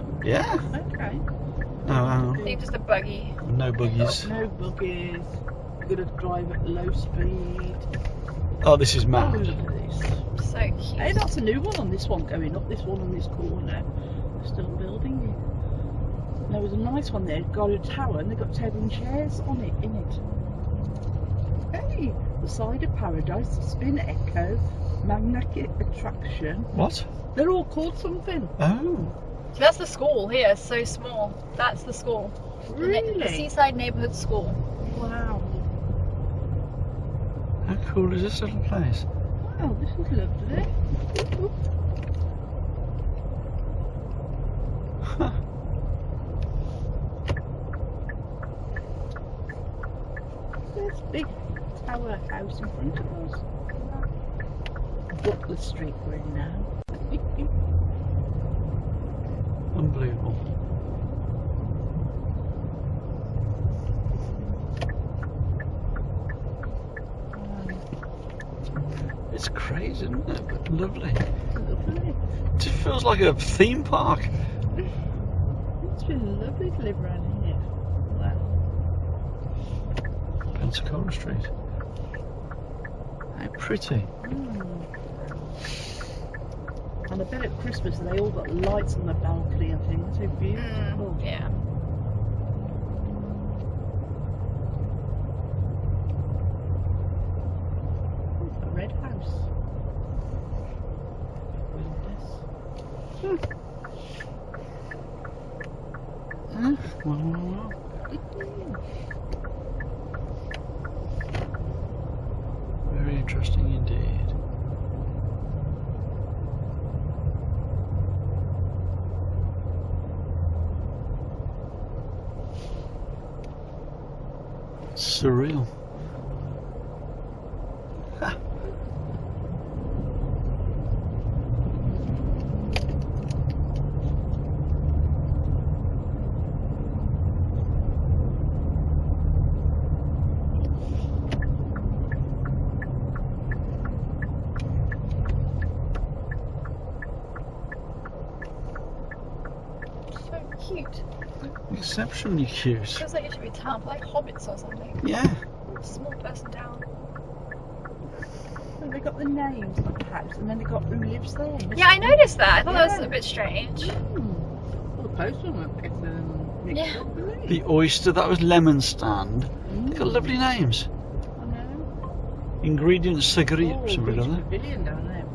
them? Yeah. Okay. Oh, I think just a buggy. no buggies. No buggies. You've got to drive at low speed. Oh, this is Oh, mad. look at this. So cute. Hey, that's a new one on this one going up. This one on this corner. They're still building it. There was a nice one there. Got a tower and they've got table and chairs on it. In it. Hey, the side of paradise, spin echo, magnetic attraction. What? They're all called something. Oh. So that's the school here. It's so small. That's the school. Really? The Seaside Neighborhood School. Wow. How cool is this little place? Wow, this is lovely. Huh. There's a big tower house in front of us. Butler Street we're in now. Unbelievable. It's crazy, isn't it? But lovely. Lovely. It just feels like a theme park. It's been lovely to live around here. Wow. Pensacola Street. How pretty. And I bet at Christmas they all got lights on the balcony and things. So beautiful. Yeah. A red house. Well. Very interesting indeed. Surreal. So cute. Exceptionally cute. Feels like it should be a town, like hobbits or something. Yeah. Small person town. And they got the names of the house and then they got who lives there. Yeah, I noticed that. I thought that was Yeah. a bit strange. Well, the postman went pick them mixed Yeah. up, didn't he? The oyster, that was lemon stand. They got Mm. lovely names. I know. Ingredients, cigarette, Oh, something Beach like that. Pavilion down there.